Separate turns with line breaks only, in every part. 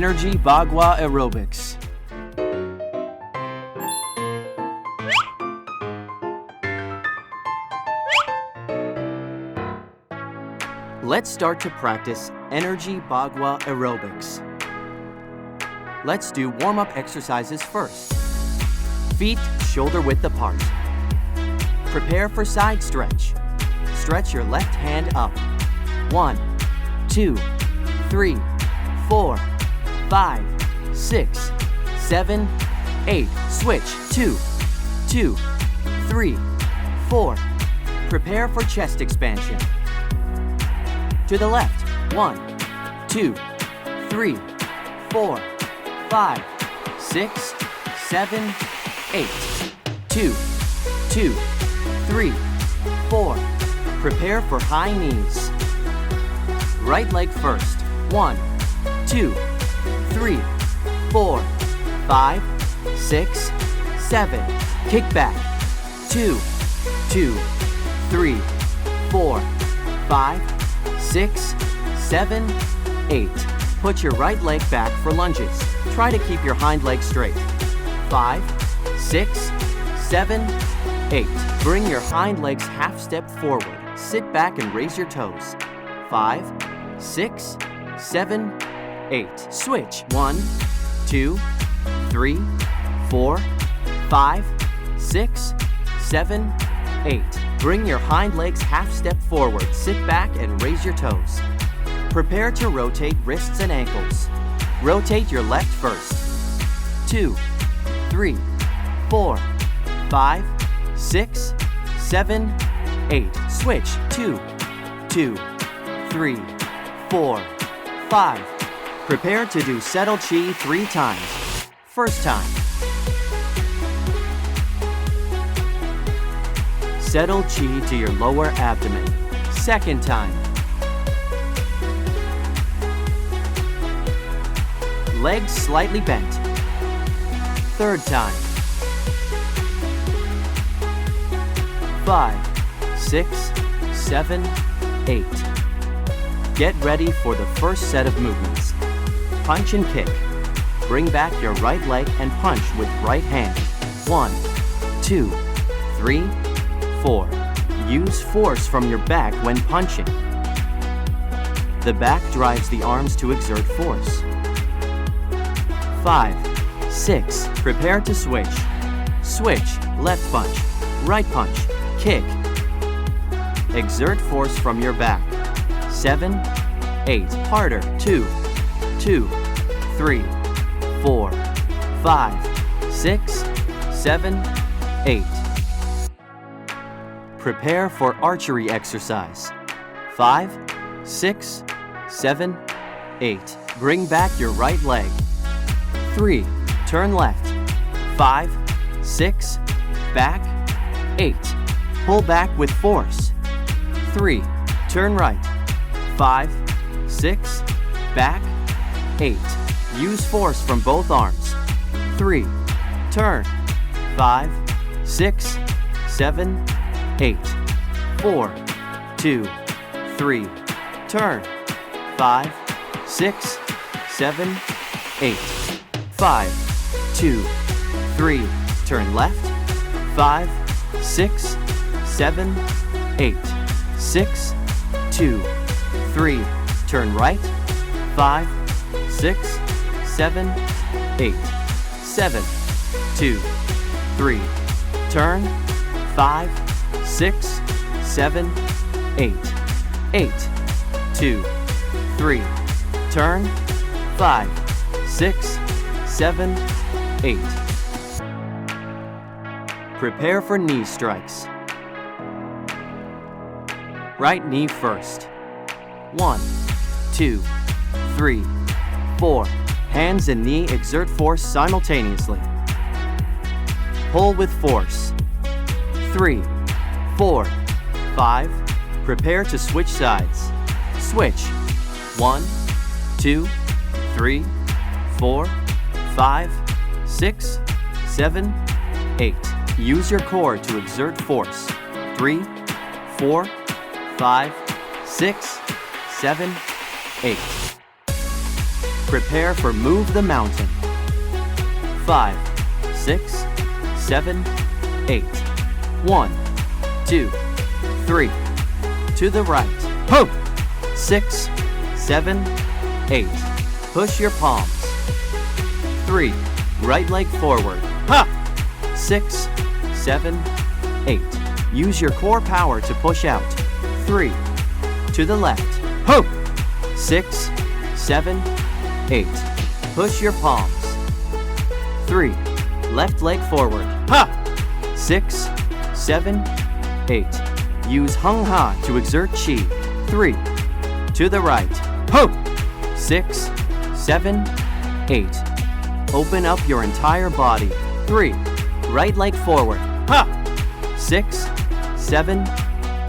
Energy Bagua Aerobics. Let's start to practice Energy Bagua Aerobics. Let's do warm-up exercises first. Feet shoulder-width apart. Prepare for side stretch. Stretch your left hand up. 1, 2, 3, 4, 5, 6, 7, 8. Switch. 2, 2, 3, 4. Prepare for chest expansion. To the left. 1, 2, 3, 4, 5, 6, 7, 8. 2, 2, 3, 4. Prepare for high knees. Right leg first. 1, 2, 3, 4, 5, 6, 7. Kick back. 2, 2, 3, 4, 5, 6, 7, 8. Put your right leg back for lunges. Try to keep your hind leg straight. 5, 6, 7, 8. Bring your hind legs half step forward. Sit back and raise your toes. 5, 6, 7, 8. Switch. 1, 2, 3, 4, 5, 6, 7, 8. Bring your hind legs half step forward. Sit back and raise your toes. Prepare to rotate wrists and ankles. Rotate your left first. 2, 3, 4, 5, 6, 7, 8. Switch. 2, 2, 3, 4, 5. Prepare to do Settle Chi 3 times. First time. Settle Chi to your lower abdomen. Second time. Legs slightly bent. Third time. 5, 6, 7, 8. Get ready for the first set of movements. Punch and kick. Bring back your right leg and punch with right hand. 1, 2, 3, 4. Use force from your back when punching. The back drives the arms to exert force. 5, 6. Prepare to switch. Switch. Left punch. Right punch. Kick. Exert force from your back. 7, 8. Harder. 2, 2, 3, 4, 5, 6, 7, 8. Prepare for archery exercise. 5, 6, 7, 8. Bring back your right leg. 3. Turn left. 5, 6, back, 8. Pull back with force. 3. Turn right. 5, 6, back, 8. Use force from both arms. 3. Turn. 5, 6, 7, 8. 4, 2, 3. Turn. 5, 6, 7, 8. 5, 2, 3. Turn left. 5, 6, 7, 8. 6, 2, 3. Turn right. 5, 6, 7, 8. 7, 2, 3. Turn. 5, 6, 7, 8. 8, 2, 3. Turn. 5, 6, 7, 8. Prepare for knee strikes. Right knee first. 1, 2, 3, 4. Hands and knee exert force simultaneously. Pull with force. 3, 4, 5. Prepare to switch sides. Switch. 1, 2, 3, 4, 5, 6, 7, 8. Use your core to exert force. 3, 4, 5, 6, 7, 8. Prepare for move the mountain. 5, 6, 7, 8. 1, 2, 3. To the right. Ho! 6, 7, 8. Push your palms. 3. Right leg forward. Ha! 6, 7, 8. Use your core power to push out. 3. To the left. Ho! 6, 7, 8. Push your palms. 3. Left leg forward. Ha! 6, 7, 8. Use Hung Ha to exert Chi. 3. To the right. Ho! 6, 7, 8. Open up your entire body. 3. Right leg forward. Ha! 6, 7,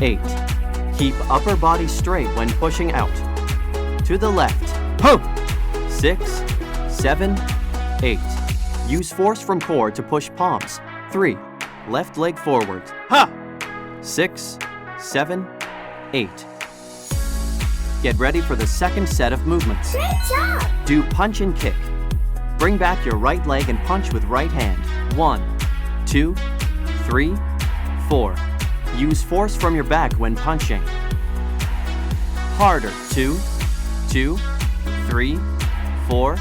8. Keep upper body straight when pushing out. To the left. Ho! 6, 7, 8. Use force from core to push palms. 3. Left leg forward. Ha! 6, 7, 8. Get ready for the second set of movements.
Great job!
Do punch and kick. Bring back your right leg and punch with right hand. 1, 2, 3, 4. Use force from your back when punching. Harder. 2, 2, 3, 4,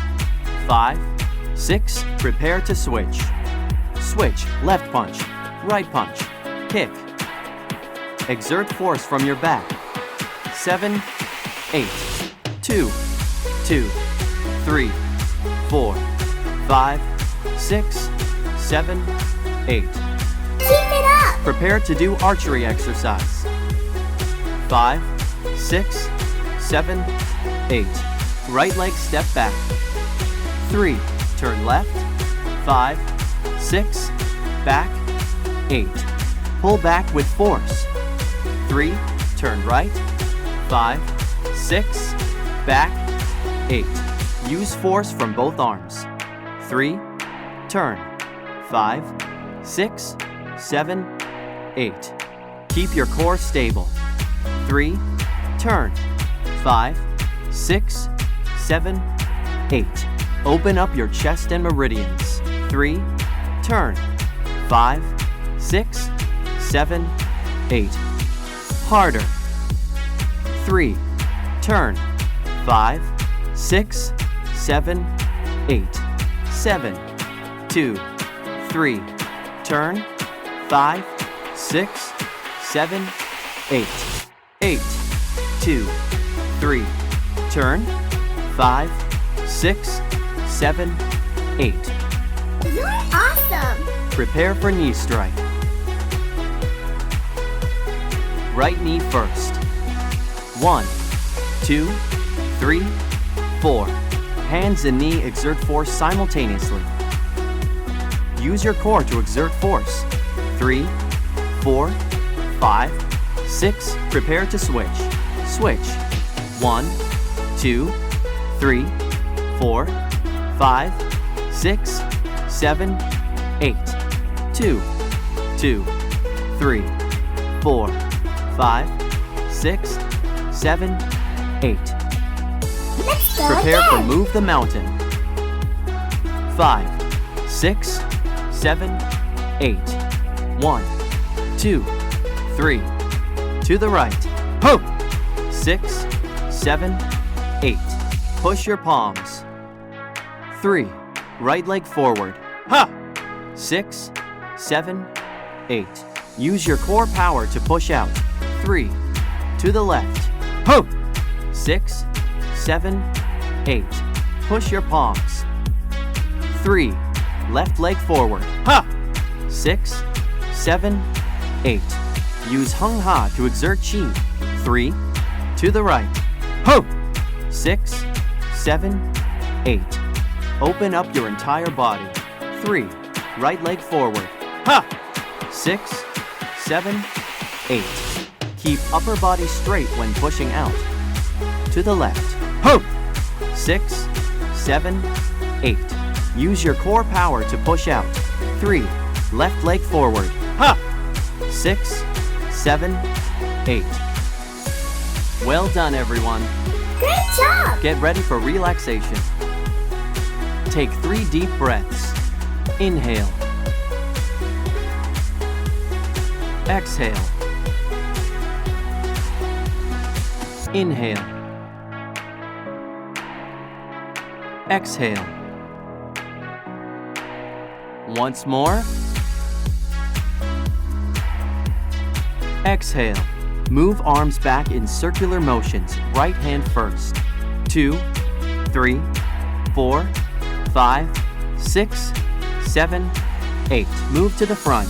5, 6. Prepare to switch. Switch. Left punch. Right punch. Kick. Exert force from your back. 7, 8. 2, 2, 3, 4, 5, 6, 7, 8.
Keep it up!
Prepare to do archery exercise. 5, 6, 7, 8. Right leg step back. 3. Turn left. 5, 6. Back. 8. Pull back with force. 3. Turn right. 5, 6. Back. 8. Use force from both arms. 3. Turn. 5, 6, 7, 8. Keep your core stable. 3. Turn. 5, 6, 7, 8. Open up your chest and meridians. 3. Turn. 5, 6, 7, 8. Harder. 3. Turn. 5, 6, 7, 8. 7, 2, 3. Turn. 5, 6, 7, 8. 8, 2, 3. Turn. 5, 6, 7, 8.
You're awesome!
Prepare for knee strike. Right knee first. 1, 2, 3, 4. Hands and knee exert force simultaneously. Use your core to exert force. 3, 4, 5, 6. Prepare to switch. Switch. 1, 2, 3, 4, 5, 6, 7, 8. 2, 2, 3, 4, 5, 6, 7, 8.
Let's go
Prepare
again!
for move the mountain. 5, 6, 7, 8. 1, 2, 3. To the right. Ho! 6, 7, 8. Push your palms. 3. Right leg forward. Ha! 6, 7, 8. Use your core power to push out. 3. To the left. Ho! 6, 7, 8. Push your palms. 3. Left leg forward. Ha! 6, 7, 8. Use Hung Ha to exert Chi. 3. To the right. Ho! 6, 7, 8. Open up your entire body. 3. Right leg forward. Ha! 6, 7, 8. Keep upper body straight when pushing out. To the left. Ho! 6, 7, 8. Use your core power to push out. 3. Left leg forward. Ha! 6, 7, 8. Well done, everyone.
Great job!
Get ready for relaxation. Take 3 deep breaths. Inhale. Exhale. Inhale. Exhale. Once more. Exhale. Move arms back in circular motions, right hand first. 2, 3, 4, 5, 6, 7, 8. Move to the front.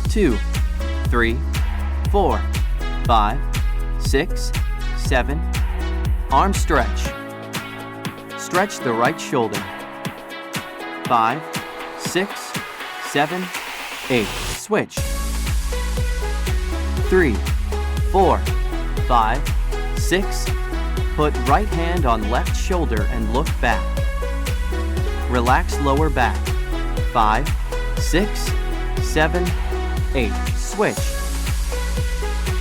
2, 3, 4, 5, 6, 7. Arm stretch. Stretch the right shoulder. 5, 6, 7, 8. Switch. 3, 4, 5, 6. Put right hand on left shoulder and look back. Relax lower back. 5, 6, 7, 8. Switch.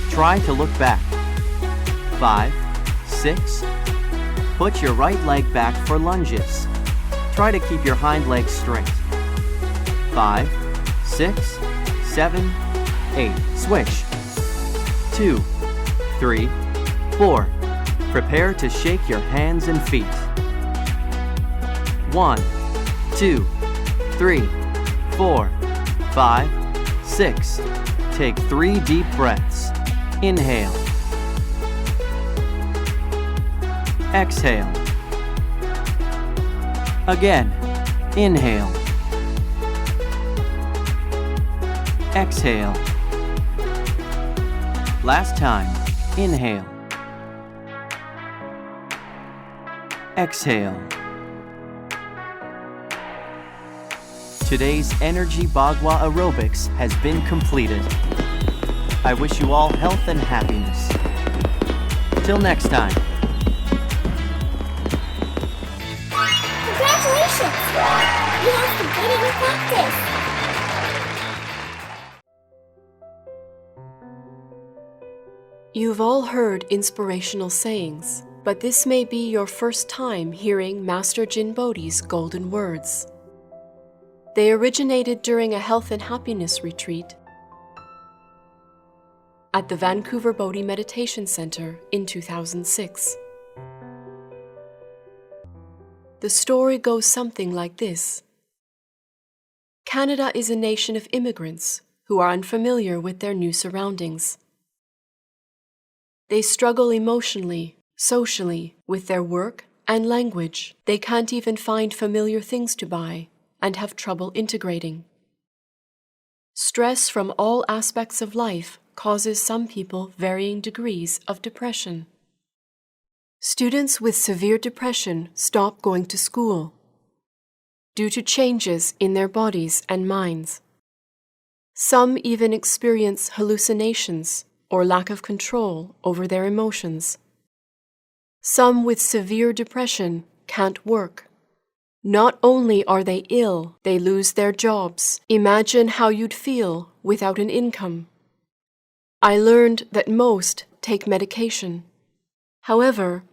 Try to look back. 5, 6. Put your right leg back for lunges. Try to keep your hind leg straight. 5, 6, 7, 8. Switch. 2, 3, 4. Prepare to shake your hands and feet. 1, 2, 3, 4, 5, 6. Take 3 deep breaths. Inhale. Exhale. Again. Inhale. Exhale. Last time. Inhale. Exhale. Today's Energy Bagua Aerobics has been completed. I wish you all health and happiness. Till next time.
Congratulations! You have completed your practice.
You've all heard inspirational sayings, but this may be your first time hearing Master Jin Bodhi's golden words. They originated during a health and happiness retreat at the Vancouver Bodhi Meditation Center in 2006. The story goes something like this. Canada is a nation of immigrants who are unfamiliar with their new surroundings. They struggle emotionally, socially, with their work and language. They can't even find familiar things to buy and have trouble integrating. Stress from all aspects of life causes some people varying degrees of depression. Students with severe depression stop going to school due to changes in their bodies and minds. Some even experience hallucinations or lack of control over their emotions. Some with severe depression can't work. Not only are they ill, they lose their jobs. Imagine how you'd feel without an income. I learned that most take medication. However,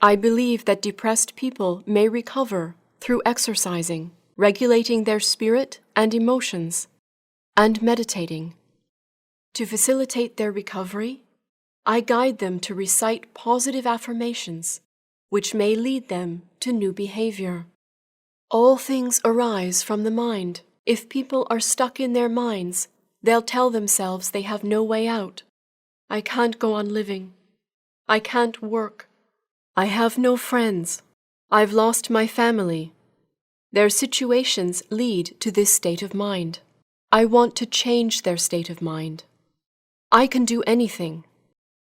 I believe that depressed people may recover through exercising, regulating their spirit and emotions, and meditating. To facilitate their recovery, I guide them to recite positive affirmations, which may lead them to new behavior. All things arise from the mind. If people are stuck in their minds, they'll tell themselves they have no way out. I can't go on living. I can't work. I have no friends. I've lost my family. Their situations lead to this state of mind. I want to change their state of mind. I can do anything.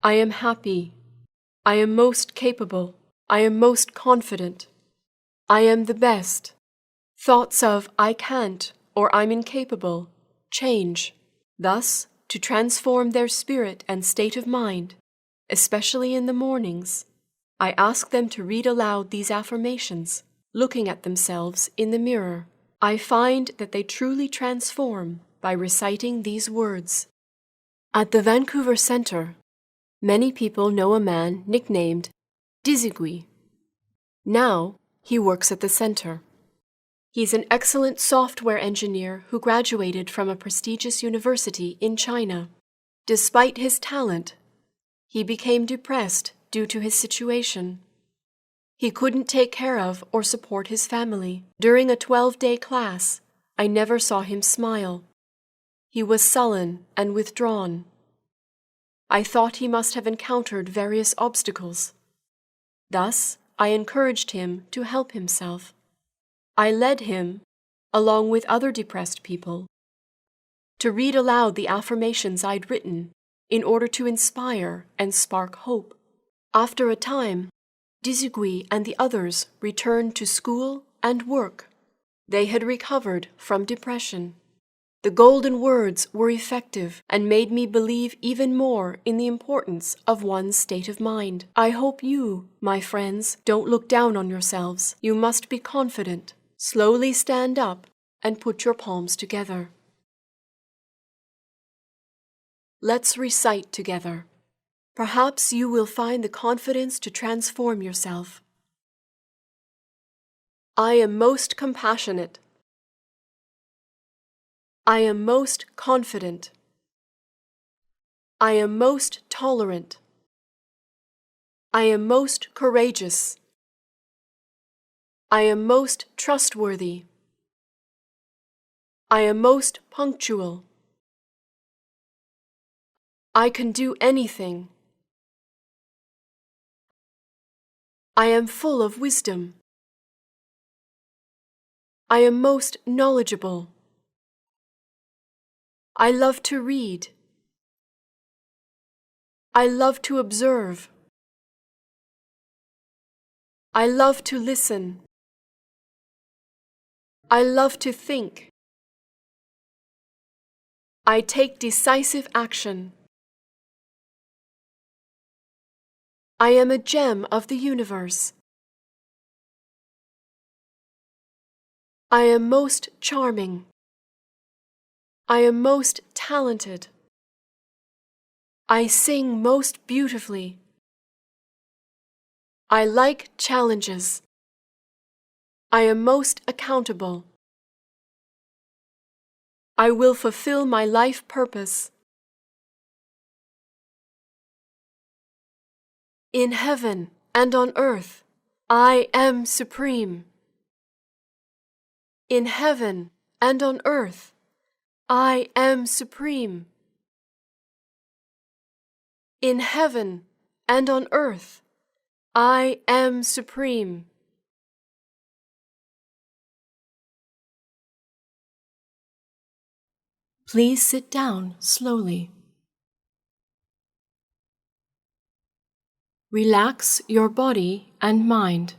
I am happy. I am most capable. I am most confident. I am the best. Thoughts of I can't or I'm incapable change. Thus, to transform their spirit and state of mind, especially in the mornings, I ask them to read aloud these affirmations, looking at themselves in the mirror. I find that they truly transform by reciting these words. At the Vancouver Center, many people know a man nicknamed Dizigui. Now, he works at the center. He's an excellent software engineer who graduated from a prestigious university in China. Despite his talent, he became depressed due to his situation. He couldn't take care of or support his family. During a 12-day class, I never saw him smile. He was sullen and withdrawn. I thought he must have encountered various obstacles. Thus, I encouraged him to help himself. I led him, along with other depressed people, to read aloud the affirmations I'd written in order to inspire and spark hope. After a time, Dizugui and the others returned to school and work. They had recovered from depression. The golden words were effective and made me believe even more in the importance of one's state of mind. I hope you, my friends, don't look down on yourselves. You must be confident. Slowly stand up and put your palms together. Let's recite together. Perhaps you will find the confidence to transform yourself. I am most compassionate. I am most confident. I am most tolerant. I am most courageous. I am most trustworthy. I am most punctual. I can do anything. I am full of wisdom. I am most knowledgeable. I love to read. I love to observe. I love to listen. I love to think. I take decisive action. I am a gem of the universe. I am most charming. I am most talented. I sing most beautifully. I like challenges. I am most accountable. I will fulfill my life purpose. In heaven and on earth, I am supreme. In heaven and on earth, I am supreme. In heaven and on earth, I am supreme. Please sit down slowly. Relax your body and mind.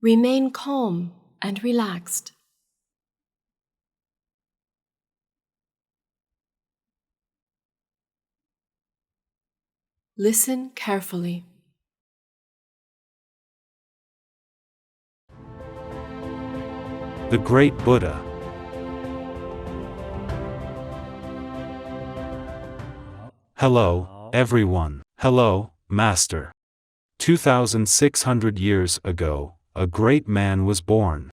Remain calm and relaxed. Listen carefully.
The Great Buddha. Hello, everyone. Hello, Master. 2,600 years ago, a great man was born.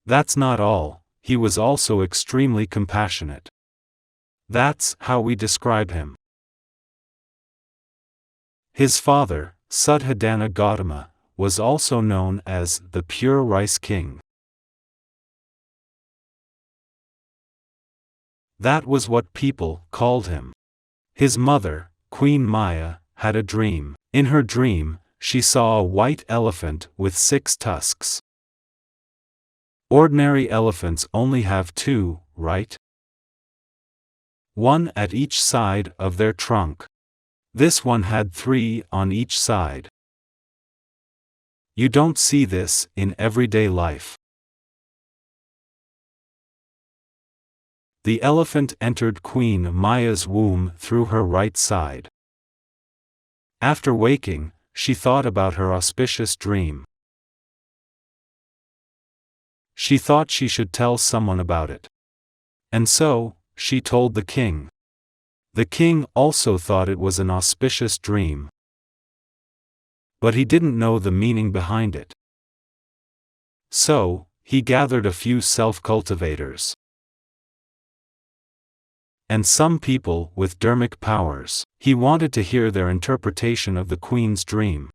That's not all, he was also extremely compassionate. That's how we describe him. His father, Suddhodana Gautama, was also known as the Pure Rice King. That was what people called him. His mother, Queen Maya, had a dream. In her dream, she saw a white elephant with 6 tusks. Ordinary elephants only have 2, right? One at each side of their trunk. This one had 3 on each side. You don't see this in everyday life. The elephant entered Queen Maya's womb through her right side. After waking, she thought about her auspicious dream. She thought she should tell someone about it. And so, she told the king. The king also thought it was an auspicious dream, but he didn't know the meaning behind it. So, he gathered a few self-cultivators and some people with dermic powers. He wanted to hear their interpretation of the queen's dream.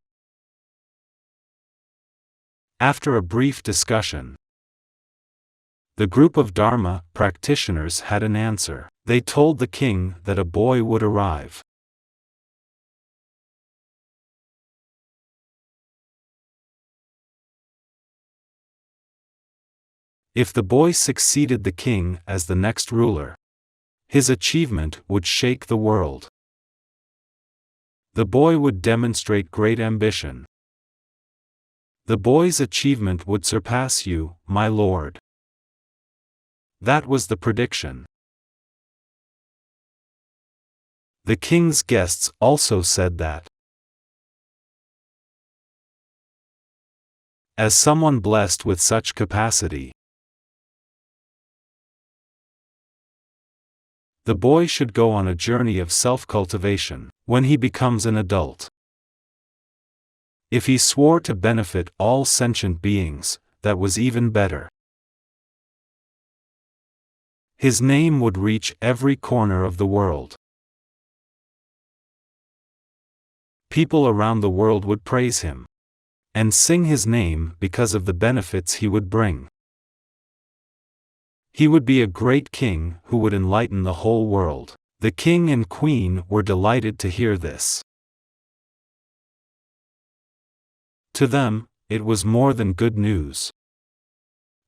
After a brief discussion, the group of Dharma practitioners had an answer. They told the king that a boy would arrive. If the boy succeeded the king as the next ruler, his achievement would shake the world. The boy would demonstrate great ambition. The boy's achievement would surpass you, my lord. That was the prediction. The king's guests also said that, as someone blessed with such capacity, the boy should go on a journey of self-cultivation when he becomes an adult. If he swore to benefit all sentient beings, that was even better. His name would reach every corner of the world. People around the world would praise him and sing his name because of the benefits he would bring. He would be a great king who would enlighten the whole world. The king and queen were delighted to hear this. To them, it was more than good news.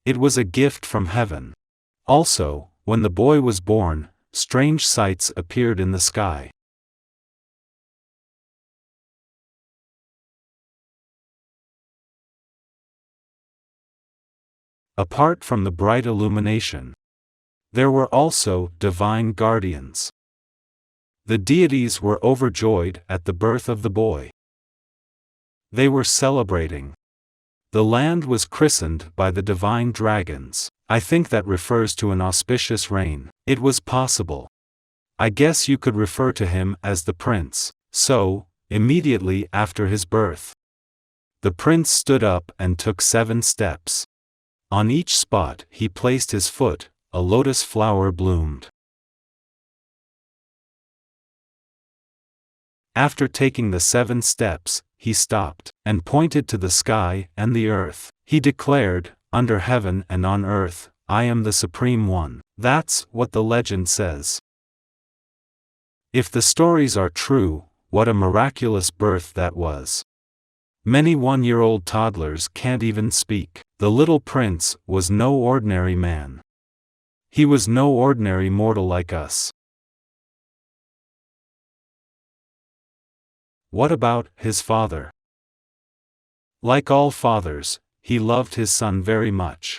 It was a gift from heaven. Also, when the boy was born, strange sights appeared in the sky. Apart from the bright illumination, there were also divine guardians. The deities were overjoyed at the birth of the boy. They were celebrating. The land was christened by the divine dragons. I think that refers to an auspicious reign. It was possible. I guess you could refer to him as the prince. So, immediately after his birth, the prince stood up and took 7 steps. On each spot he placed his foot, a lotus flower bloomed. After taking the 7 steps, he stopped, and pointed to the sky and the earth. He declared, "Under heaven and on earth, I am the Supreme One." That's what the legend says. If the stories are true, what a miraculous birth that was. Many 1-year-old toddlers can't even speak. The little prince was no ordinary man. He was no ordinary mortal like us. What about his father? Like all fathers, he loved his son very much.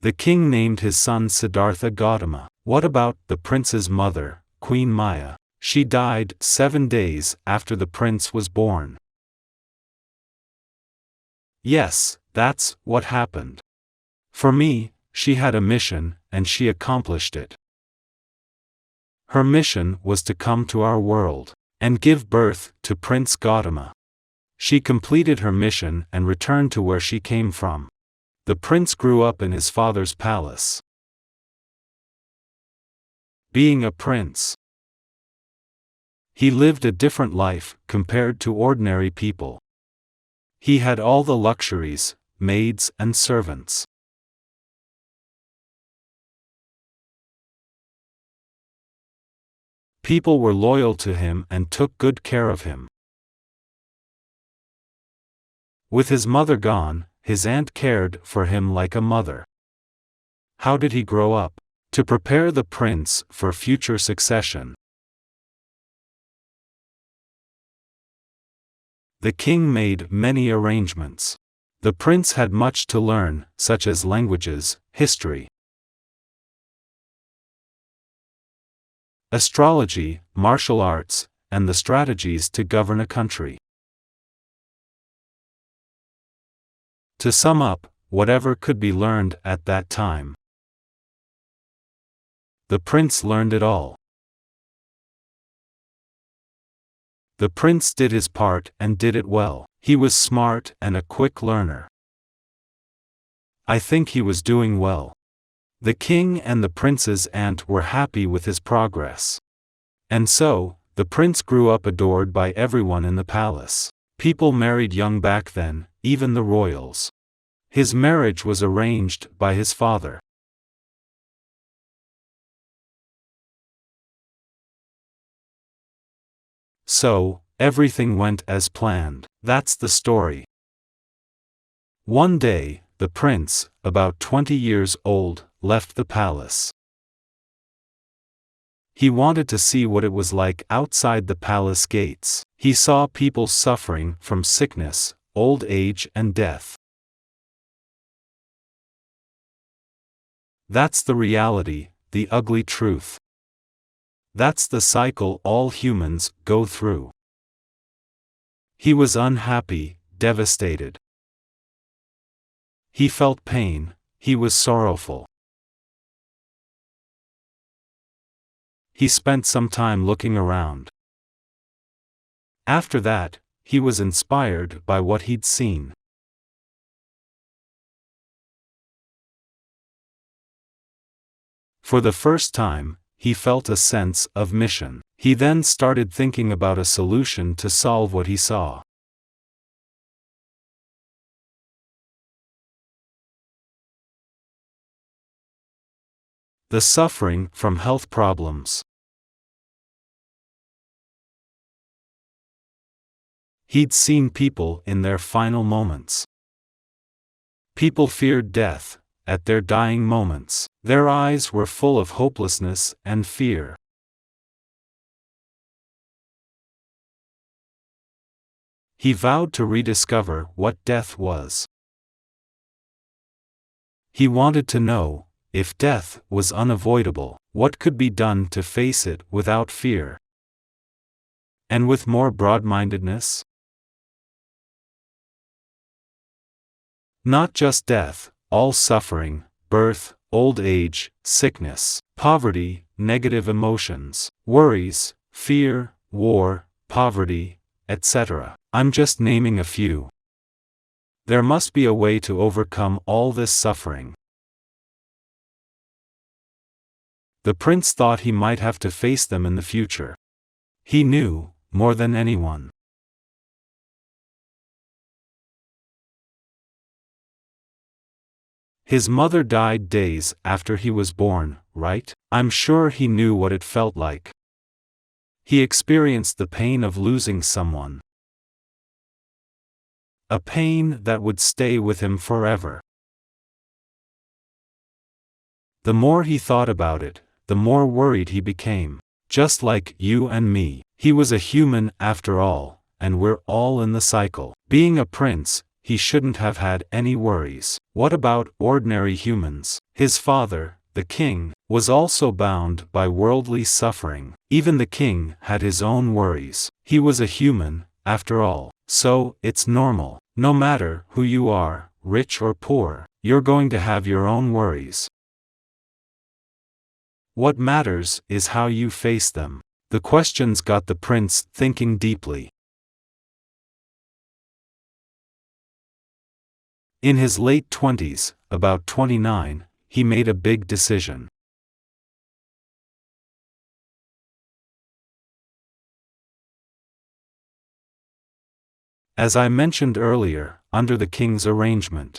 The king named his son Siddhartha Gautama. What about the prince's mother, Queen Maya? She died 7 days after the prince was born. Yes, that's what happened. For me, she had a mission, and she accomplished it. Her mission was to come to our world and give birth to Prince Gautama. She completed her mission and returned to where she came from. The prince grew up in his father's palace. Being a prince, he lived a different life compared to ordinary people. He had all the luxuries, maids and servants. People were loyal to him and took good care of him. With his mother gone, his aunt cared for him like a mother. How did he grow up? To prepare the prince for future succession, the king made many arrangements. The prince had much to learn, such as languages, history, astrology, martial arts, and the strategies to govern a country. To sum up, whatever could be learned at that time the prince learned it all. The prince did his part and did it well. He was smart and a quick learner. I think he was doing well. The king and the prince's aunt were happy with his progress. And so, the prince grew up adored by everyone in the palace. People married young back then, even the royals. His marriage was arranged by his father. So, everything went as planned. That's the story. One day, the prince, about 20 years old, left the palace. He wanted to see what it was like outside the palace gates. He saw people suffering from sickness, old age, and death. That's the reality, the ugly truth. That's the cycle all humans go through. He was unhappy, devastated. He felt pain, he was sorrowful. He spent some time looking around. After that, he was inspired by what he'd seen. For the first time, he felt a sense of mission. He then started thinking about a solution to solve what he saw. The suffering from health problems. He'd seen people in their final moments. People feared death, at their dying moments. Their eyes were full of hopelessness and fear. He vowed to rediscover what death was. He wanted to know, if death was unavoidable, what could be done to face it without fear? And with more broad-mindedness? Not just death, all suffering, birth, old age, sickness, poverty, negative emotions, worries, fear, war, poverty, etc. I'm just naming a few. There must be a way to overcome all this suffering. The prince thought he might have to face them in the future. He knew, more than anyone. His mother died days after he was born, right? I'm sure he knew what it felt like. He experienced the pain of losing someone. A pain that would stay with him forever. The more he thought about it, the more worried he became. Just like you and me. He was a human after all, and we're all in the cycle. Being a prince, he shouldn't have had any worries. What about ordinary humans? His father, the king, was also bound by worldly suffering. Even the king had his own worries. He was a human, after all. So, it's normal. No matter who you are, rich or poor, you're going to have your own worries. What matters is how you face them. The questions got the prince thinking deeply. In his late 20s, about 29, he made a big decision. As I mentioned earlier, under the king's arrangement,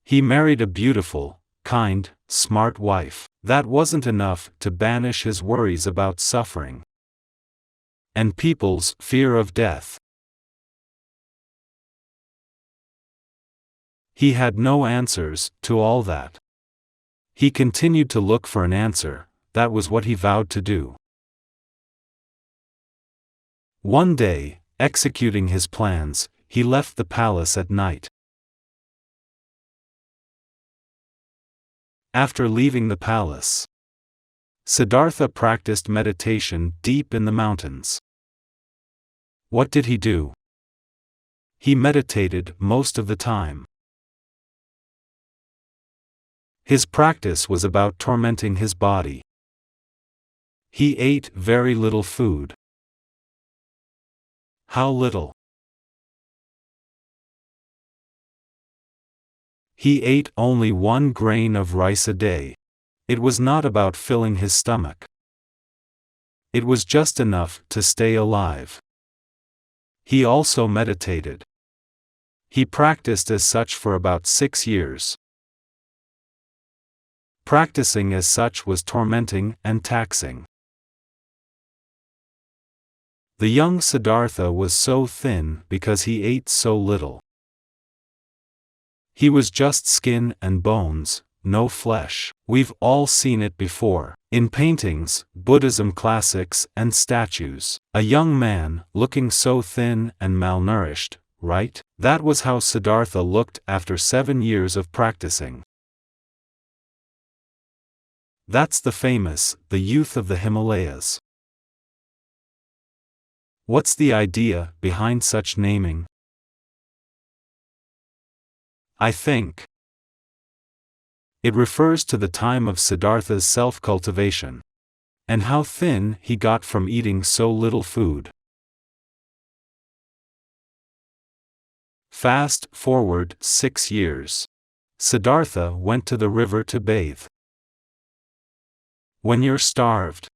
he married a beautiful, kind, smart wife. That wasn't enough to banish his worries about suffering and people's fear of death. He had no answers to all that. He continued to look for an answer. That was what he vowed to do. One day, executing his plans, he left the palace at night. After leaving the palace, Siddhartha practiced meditation deep in the mountains. What did he do? He meditated most of the time. His practice was about tormenting his body. He ate very little food. How little? He ate only 1 grain of rice a day. It was not about filling his stomach. It was just enough to stay alive. He also meditated. He practiced as such for about 6 years. Practicing as such was tormenting and taxing. The young Siddhartha was so thin because he ate so little. He was just skin and bones, no flesh. We've all seen it before. In paintings, Buddhism classics, and statues. A young man, looking so thin and malnourished, right? That was how Siddhartha looked after 7 years of practicing. That's the famous, the youth of the Himalayas. What's the idea behind such naming? I think it refers to the time of Siddhartha's self-cultivation, and how thin he got from eating so little food. Fast forward 6 years. Siddhartha went to the river to bathe. When you're starved,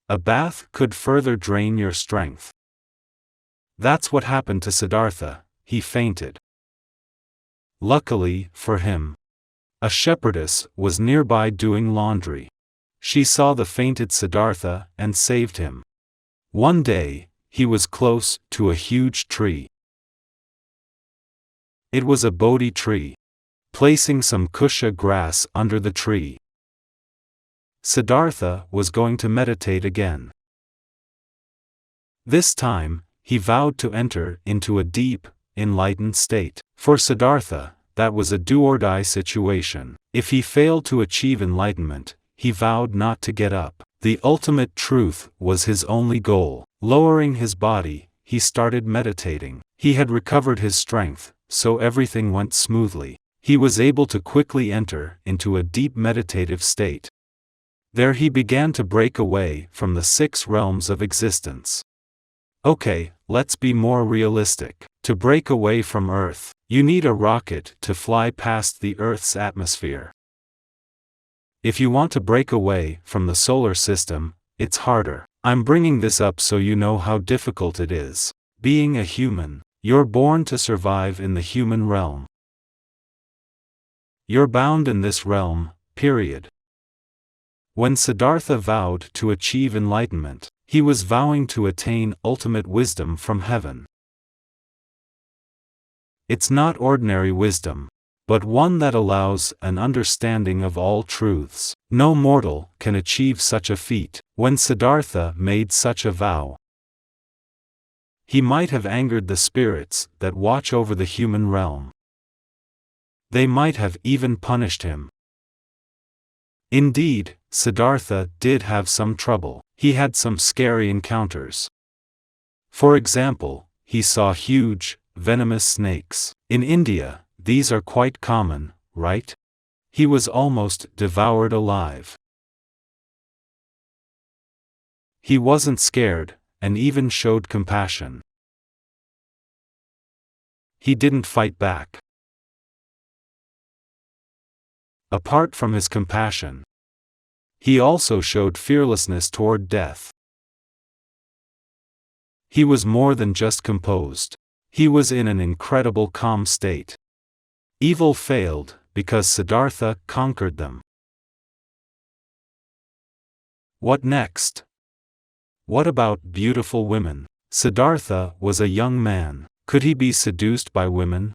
a bath could further drain your strength. That's what happened to Siddhartha. He fainted. Luckily for him, a shepherdess was nearby doing laundry. She saw the fainted Siddhartha and saved him. One day, he was close to a huge tree. It was a Bodhi tree. Placing some kusha grass under the tree, Siddhartha was going to meditate again. This time, he vowed to enter into a deep, enlightened state. For Siddhartha, that was a do-or-die situation. If he failed to achieve enlightenment, he vowed not to get up. The ultimate truth was his only goal. Lowering his body, he started meditating. He had recovered his strength, so everything went smoothly. He was able to quickly enter into a deep meditative state. There he began to break away from the 6 realms of existence. Okay, let's be more realistic. To break away from Earth, you need a rocket to fly past the Earth's atmosphere. If you want to break away from the solar system, it's harder. I'm bringing this up so you know how difficult it is. Being a human, you're born to survive in the human realm. You're bound in this realm, period. When Siddhartha vowed to achieve enlightenment, he was vowing to attain ultimate wisdom from heaven. It's not ordinary wisdom, but one that allows an understanding of all truths. No mortal can achieve such a feat. When Siddhartha made such a vow, he might have angered the spirits that watch over the human realm. They might have even punished him. Indeed, Siddhartha did have some trouble. He had some scary encounters. For example, he saw huge, venomous snakes. In India, these are quite common, right? He was almost devoured alive. He wasn't scared, and even showed compassion. He didn't fight back. Apart from his compassion, he also showed fearlessness toward death. He was more than just composed. He was in an incredible calm state. Evil failed, because Siddhartha conquered them. What next? What about beautiful women? Siddhartha was a young man. Could he be seduced by women?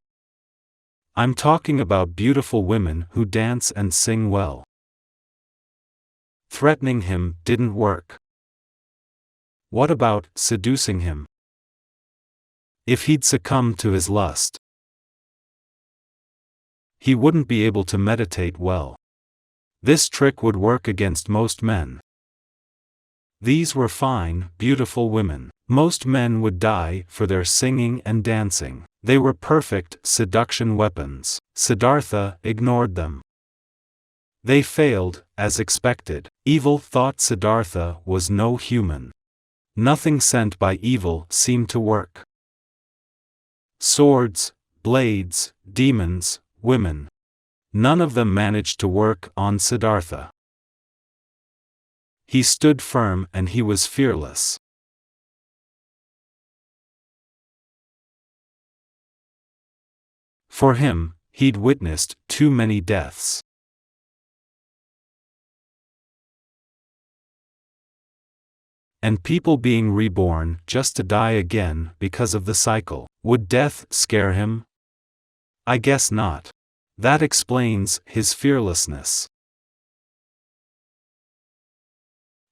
I'm talking about beautiful women who dance and sing well. Threatening him didn't work. What about seducing him? If he'd succumb to his lust, he wouldn't be able to meditate well. This trick would work against most men. These were fine, beautiful women. Most men would die for their singing and dancing. They were perfect seduction weapons. Siddhartha ignored them. They failed, as expected. Evil thought Siddhartha was no human. Nothing sent by evil seemed to work. Swords, blades, demons, women. None of them managed to work on Siddhartha. He stood firm and he was fearless. For him, he'd witnessed too many deaths. And people being reborn just to die again because of the cycle. Would death scare him? I guess not. That explains his fearlessness.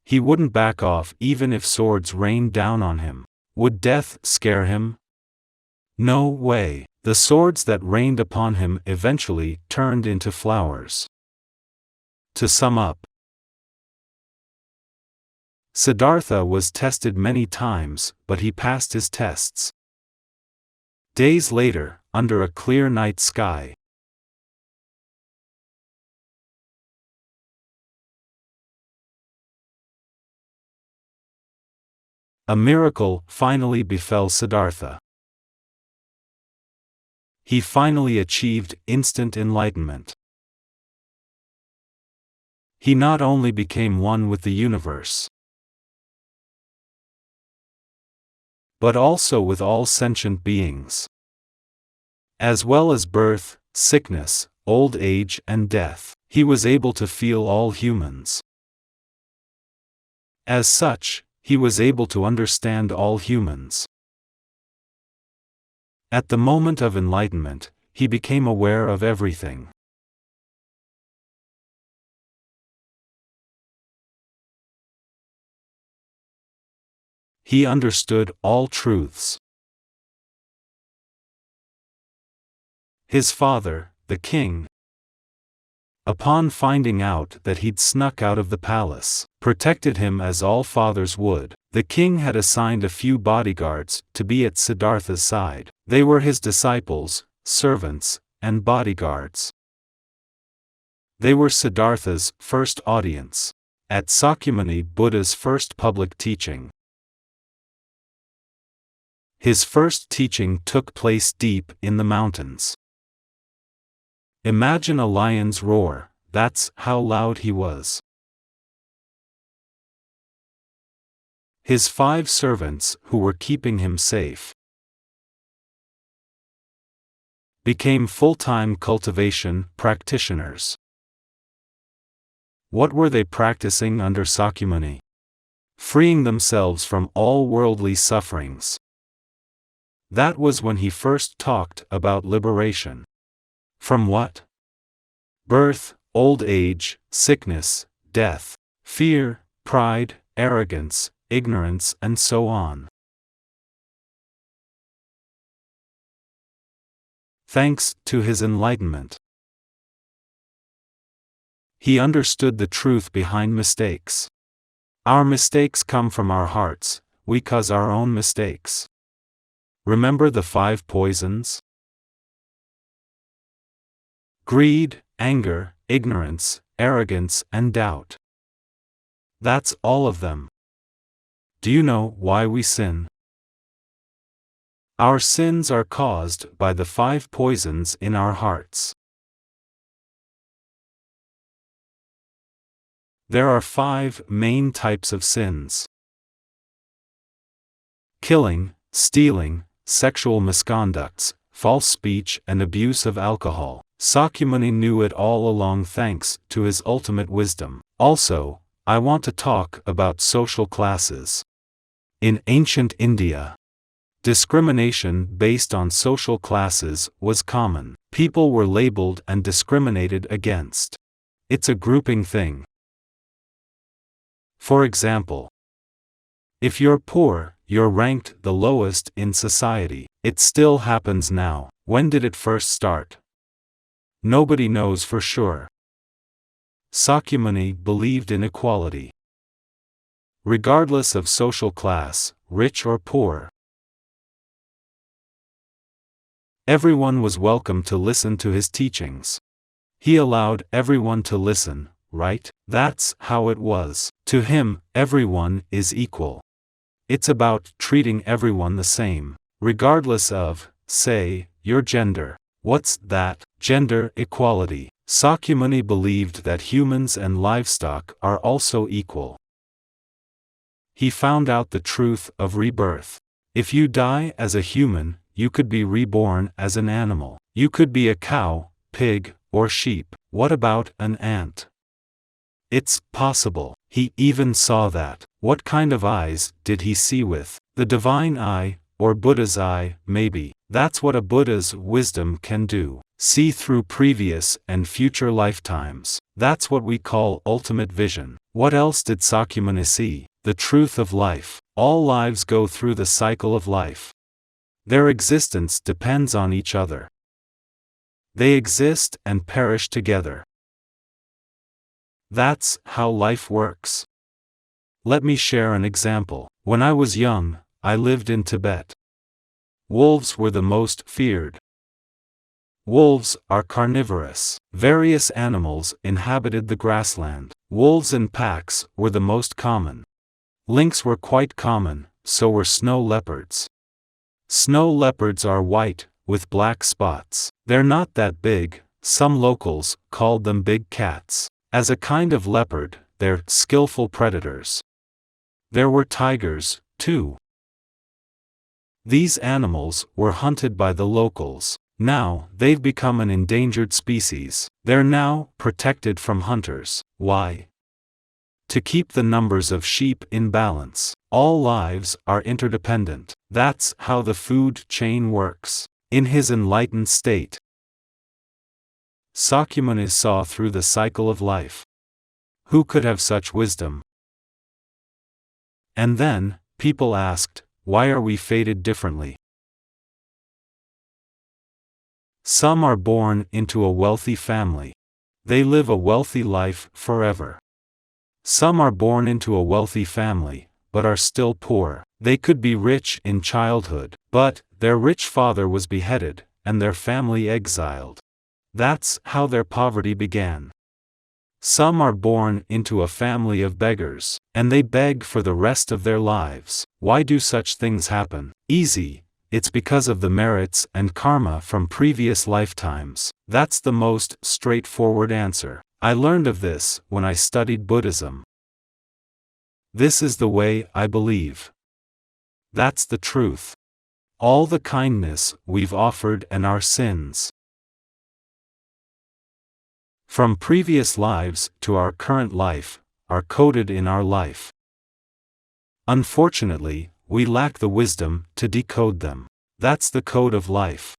He wouldn't back off even if swords rained down on him. Would death scare him? No way. The swords that rained upon him eventually turned into flowers. To sum up, Siddhartha was tested many times, but he passed his tests. Days later, under a clear night sky, a miracle finally befell Siddhartha. He finally achieved instant enlightenment. He not only became one with the universe, but also with all sentient beings, as well as birth, sickness, old age and death. He was able to feel all humans. As such, he was able to understand all humans. At the moment of enlightenment, he became aware of everything. He understood all truths. His father, the king, upon finding out that he'd snuck out of the palace, protected him as all fathers would. The king had assigned a few bodyguards to be at Siddhartha's side. They were his disciples, servants, and bodyguards. They were Siddhartha's first audience at Sakyamuni Buddha's first public teaching. His first teaching took place deep in the mountains. Imagine a lion's roar, that's how loud he was. His 5 servants, who were keeping him safe, became full-time cultivation practitioners. What were they practicing under Sakyamuni? Freeing themselves from all worldly sufferings. That was when he first talked about liberation. From what? Birth, old age, sickness, death, fear, pride, arrogance, ignorance, and so on. Thanks to his enlightenment, he understood the truth behind mistakes. Our mistakes come from our hearts, we cause our own mistakes. Remember the 5 poisons? Greed, anger, ignorance, arrogance, and doubt. That's all of them. Do you know why we sin? Our sins are caused by the 5 poisons in our hearts. There are 5 main types of sins: killing, stealing, sexual misconducts, false speech, and abuse of alcohol. Sakyamuni knew it all along thanks to his ultimate wisdom. Also, I want to talk about social classes. In ancient India, discrimination based on social classes was common. People were labeled and discriminated against. It's a grouping thing. For example, if you're poor, you're ranked the lowest in society. It still happens now. When did it first start? Nobody knows for sure. Sakyamuni believed in equality. Regardless of social class, rich or poor, everyone was welcome to listen to his teachings. He allowed everyone to listen, right? That's how it was. To him, everyone is equal. It's about treating everyone the same, regardless of, say, your gender. What's that? Gender equality. Sakyamuni believed that humans and livestock are also equal. He found out the truth of rebirth. If you die as a human, you could be reborn as an animal. You could be a cow, pig, or sheep. What about an ant? It's possible. He even saw that. What kind of eyes did he see with? The divine eye, or Buddha's eye, maybe. That's what a Buddha's wisdom can do. See through previous and future lifetimes. That's what we call ultimate vision. What else did Sakyamuni see? The truth of life. All lives go through the cycle of life. Their existence depends on each other. They exist and perish together. That's how life works. Let me share an example. When I was young, I lived in Tibet. Wolves were the most feared. Wolves are carnivorous. Various animals inhabited the grassland. Wolves in packs were the most common. Lynx were quite common, so were snow leopards. Snow leopards are white, with black spots. They're not that big. Some locals called them big cats. As a kind of leopard, they're skillful predators. There were tigers, too. These animals were hunted by the locals. Now, they've become an endangered species. They're now protected from hunters. Why? To keep the numbers of sheep in balance. All lives are interdependent. That's how the food chain works. In his enlightened state, Sakyamuni saw through the cycle of life. Who could have such wisdom? And then, people asked, why are we fated differently? Some are born into a wealthy family. They live a wealthy life forever. Some are born into a wealthy family, but are still poor. They could be rich in childhood, but their rich father was beheaded, and their family exiled. That's how their poverty began. Some are born into a family of beggars, and they beg for the rest of their lives. Why do such things happen? Easy. It's because of the merits and karma from previous lifetimes. That's the most straightforward answer. I learned of this when I studied Buddhism. This is the way I believe. That's the truth. All the kindness we've offered and our sins, from previous lives to our current life, are coded in our life. Unfortunately, we lack the wisdom to decode them. That's the code of life.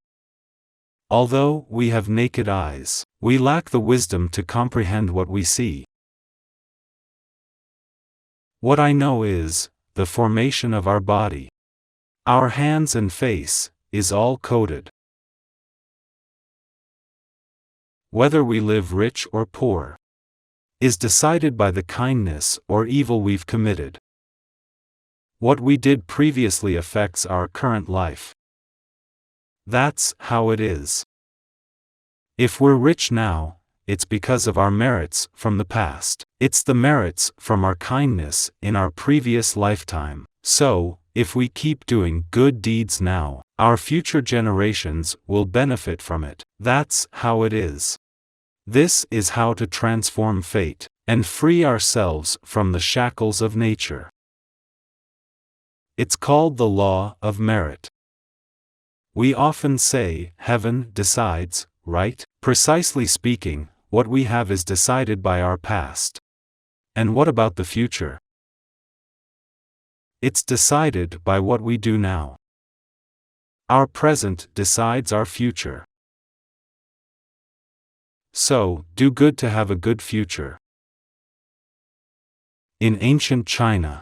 Although we have naked eyes, we lack the wisdom to comprehend what we see. What I know is, the formation of our body, our hands and face, is all coded. Whether we live rich or poor, is decided by the kindness or evil we've committed. What we did previously affects our current life. That's how it is. If we're rich now, it's because of our merits from the past. It's the merits from our kindness in our previous lifetime. So, if we keep doing good deeds now, our future generations will benefit from it. That's how it is. This is how to transform fate and free ourselves from the shackles of nature. It's called the law of merit. We often say, heaven decides, right? Precisely speaking, what we have is decided by our past. And what about the future? It's decided by what we do now. Our present decides our future. So, do good to have a good future. In ancient China,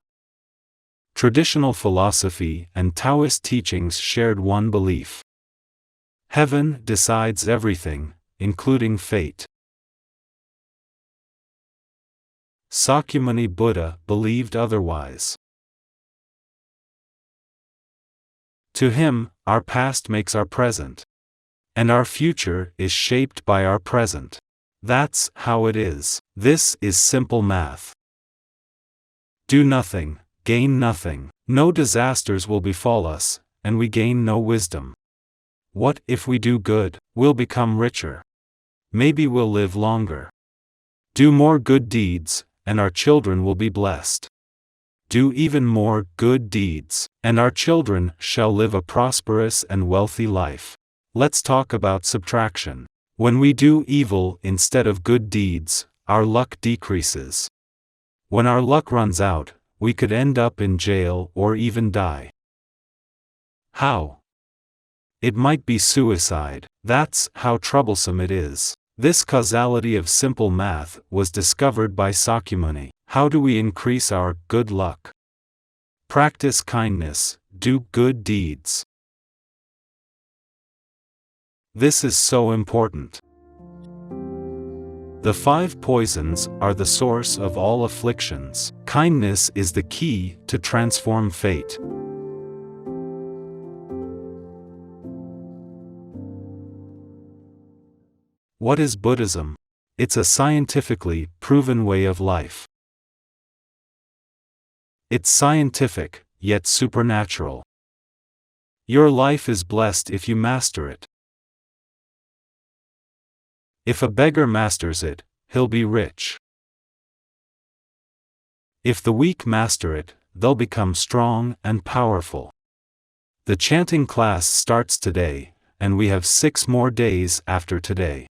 traditional philosophy and Taoist teachings shared one belief. Heaven decides everything, including fate. Sakyamuni Buddha believed otherwise. To him, our past makes our present, and our future is shaped by our present. That's how it is. This is simple math. Do nothing, gain nothing. No disasters will befall us, and we gain no wisdom. What if we do good? We'll become richer. Maybe we'll live longer. Do more good deeds, and our children will be blessed. Do even more good deeds, and our children shall live a prosperous and wealthy life. Let's talk about subtraction. When we do evil instead of good deeds, our luck decreases. When our luck runs out, we could end up in jail or even die. How? It might be suicide. That's how troublesome it is. This causality of simple math was discovered by Sakyamuni. How do we increase our good luck? Practice kindness, do good deeds. This is so important. The 5 poisons are the source of all afflictions. Kindness is the key to transform fate. What is Buddhism? It's a scientifically proven way of life. It's scientific, yet supernatural. Your life is blessed if you master it. If a beggar masters it, he'll be rich. If the weak master it, they'll become strong and powerful. The chanting class starts today, and we have 6 more days after today.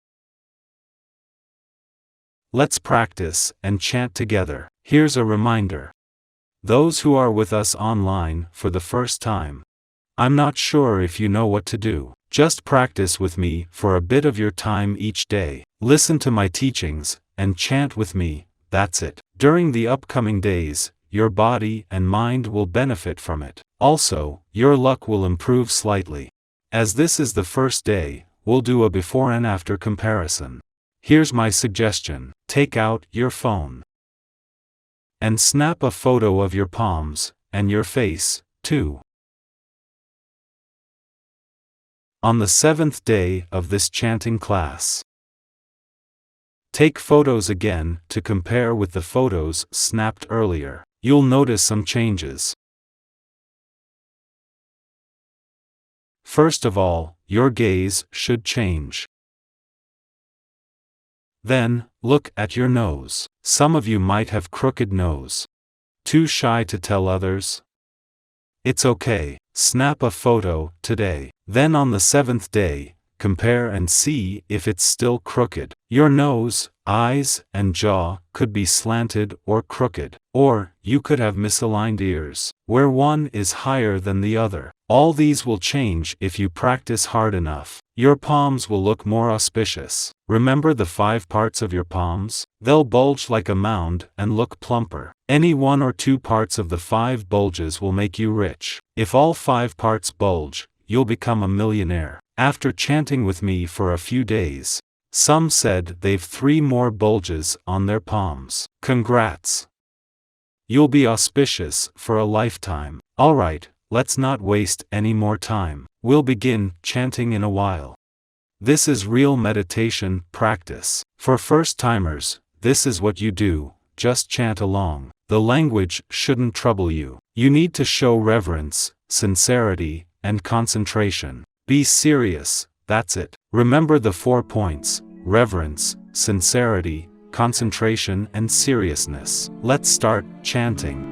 Let's practice and chant together. Here's a reminder. Those who are with us online for the first time, I'm not sure if you know what to do. Just practice with me for a bit of your time each day. Listen to my teachings and chant with me. That's it. During the upcoming days, your body and mind will benefit from it. Also, your luck will improve slightly. As this is the first day, we'll do a before and after comparison. Here's my suggestion. Take out your phone and snap a photo of your palms and your face, too. On the 7th day of this chanting class, take photos again to compare with the photos snapped earlier. You'll notice some changes. First of all, your gaze should change. Then, look at your nose. Some of you might have crooked nose. Too shy to tell others? It's okay. Snap a photo today. Then on the 7th day, compare and see if it's still crooked. Your nose, eyes, and jaw could be slanted or crooked. Or, you could have misaligned ears, where one is higher than the other. All these will change if you practice hard enough. Your palms will look more auspicious. Remember the 5 parts of your palms? They'll bulge like a mound and look plumper. Any 1 or 2 parts of the 5 bulges will make you rich. If all 5 parts bulge, you'll become a millionaire. After chanting with me for a few days, some said they've 3 more bulges on their palms. Congrats! You'll be auspicious for a lifetime. Alright, let's not waste any more time. We'll begin chanting in a while. This is real meditation practice. For first-timers, this is what you do, just chant along. The language shouldn't trouble you. You need to show reverence, sincerity, and concentration. Be serious, that's it. Remember the 4 points: reverence, sincerity, concentration, and seriousness. Let's start chanting.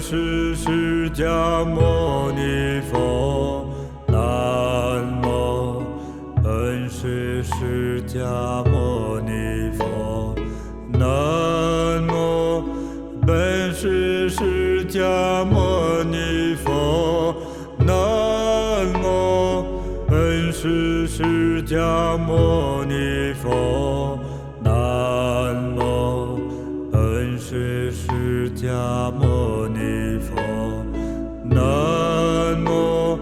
本师释迦牟尼佛，南无本师释迦牟尼佛，南无本师释迦牟尼佛，南无本师释迦牟尼佛，南无本师释迦牟尼佛，南无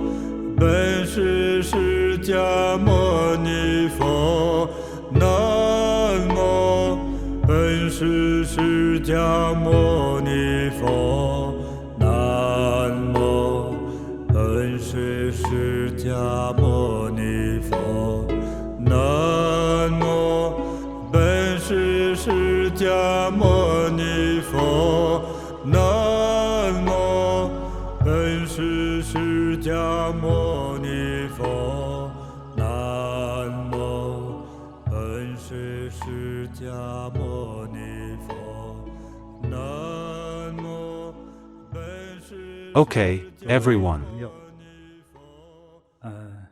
本师释迦牟尼佛，南无本师释迦牟尼佛，南无本师释迦牟尼佛，南无本师释迦牟尼佛，南无本师释迦牟尼佛，南无本师释迦牟尼佛，南无本师。
Okay, everyone.
呃，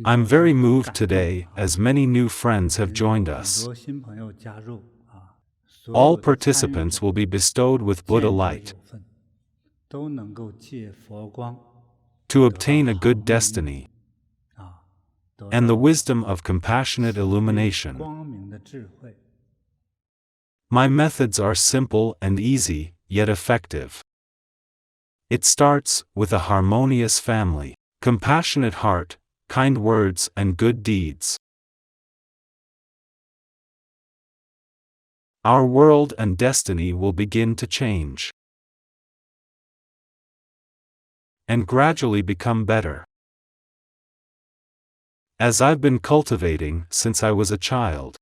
I'm very moved today as many new friends have joined
很
us.
多新朋友加入啊，所
All
有的参与
participants will be bestowed with
见
Buddha
者
light
有份，都能够借佛光
to obtain a good destiny
啊，得
and the
到
wisdom of compassionate illumination.
光明的智慧。
My methods are simple and easy, yet effective. It starts with a harmonious family, compassionate heart, kind words, and good deeds. Our world and destiny will begin to change and gradually become better. As I've been cultivating since I was a child,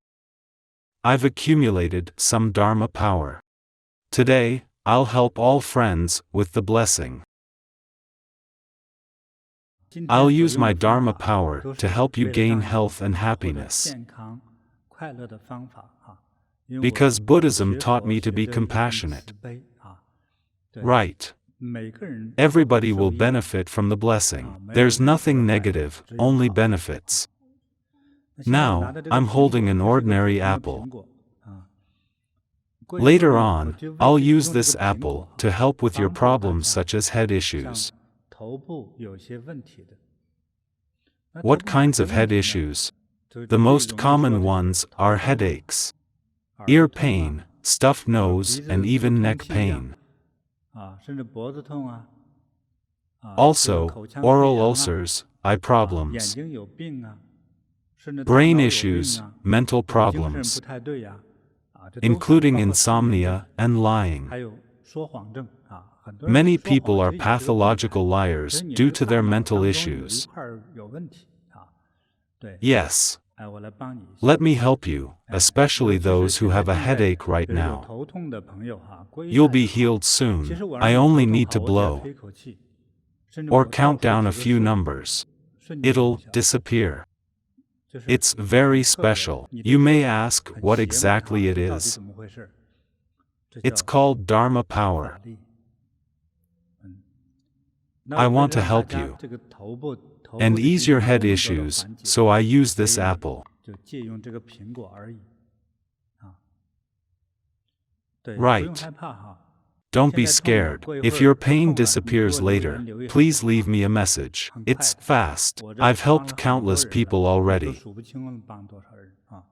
I've accumulated some Dharma power. Today, I'll help all friends with the blessing.
今天
I'll
所
use
用
my
的方
Dharma
法
power
都
to
是
help you
为了
gain
让你
health and
获得
happiness.
健康快乐的方法啊。因为我
Because Buddhism
学
taught
佛
me to
学
be
的一份
compassionate.
慈悲啊，对
Right.
每个人
Everybody
都
will
受益
benefit from the
啊
blessing.
没有
There's
任何
nothing
坏处
negative,
只有
only
好处
benefits.
那现在我拿
Now,
的这个
I'm
苹果
holding an
就是个
ordinary
普通的
apple.
苹果啊。过一会
Later
儿呢，我
on,
就为
I'll
用
use
这
this
个苹
apple
果
to help with your
帮助大
problems
家
such as head
像
issues.
头部有些问题的。那
What
头部哪
kinds
些
of
问
head
题呢？
issues?
就
The
最
most
容易说
common
的就是
ones
头
are
痛啊
headaches,
耳
ear
朵痛
pain,
啊，
stuffed
鼻
nose,
子
and
不
even
通
neck
气呀
pain.
啊，甚至脖子痛啊，啊，这个
Also,
口腔溃
oral
疡啊，
ulcers, eye
啊，眼
problems,
睛有病啊，甚至大
brain
脑有
issues,
病啊，
mental
有精神
problems,
不太对呀，啊，这都是
including
包括失眠症，
insomnia and lying.
还有说谎症啊，很多人
Many
说谎
people are
其实也是个病态，
pathological
其
liars
实你
due
这
to
个大
their
脑
mental
当中有一
issues.
块儿有问题啊，对，
Yes,
哎，我来帮你一下。
let me help you,
哎，
especially
尤其是
those
现
who
在
have a
正在
headache right
比如有
now.
头痛的朋友哈，归
You'll
纳
be
也好，
healed
其
soon.
实我
I
让你头
only
痛
need
好，
to
我只要
blow
吹口气，甚至
or
我倒
count
数
down a
几个
few
数，
numbers.
瞬间
It'll
奏效，
disappear.
就是
It's very
特别，
special.
你这
You
个
may ask
很
what
邪门哈，
exactly it
这到底
is.
怎么回事？这
It's
叫
called Dharma
法
power.
力。嗯，那
I
我为
want
了
to
让大
help
家
you
这个头部
and
的
ease
疾
your
病
head
都能得到
issues,
缓解，
so I use
所
this
以呢，
apple.
就借用这个苹果而已啊。对，不
Right.
用害怕哈。
Don't
现
be
在痛了，
scared.
过一
If
会
your
儿不
pain
痛了，你给
disappears
我留
later,
言留言
please
啊，
leave me a message.
很快
It's
的。
fast.
我这
I've
帮
helped
了很多
countless
人
people
了，都
already.
数不清了帮多少人啊。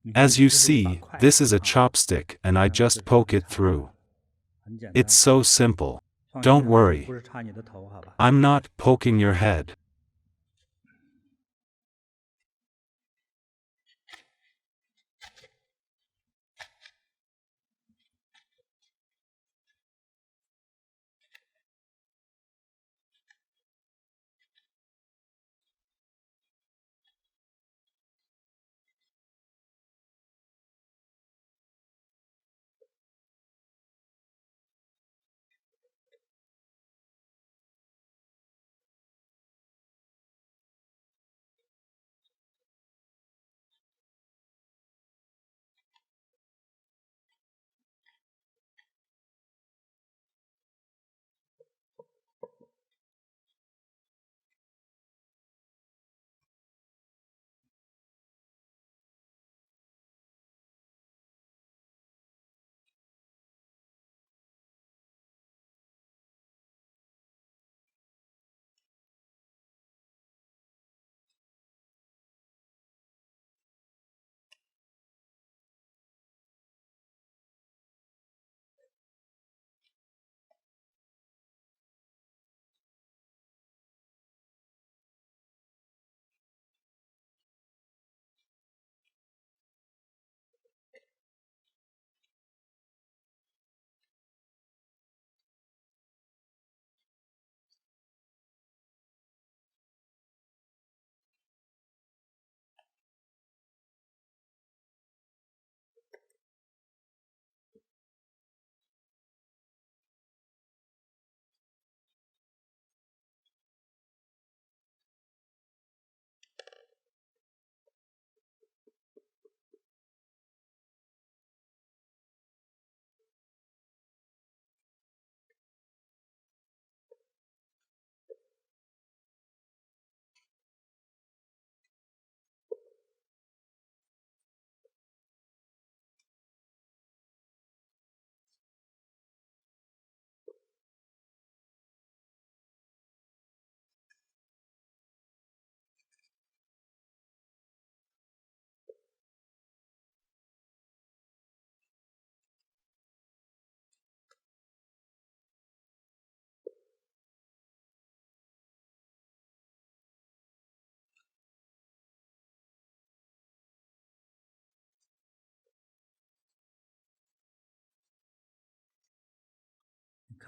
你看，
As you
这是一把
see,
筷
this
子
is a
啊，
chopstick and I
这
just
是
poke
你
it
看
through.
很简
It's
单，
so simple.
放心
Don't
哈，
worry.
不是插你的头，好吧？
I'm not poking your head.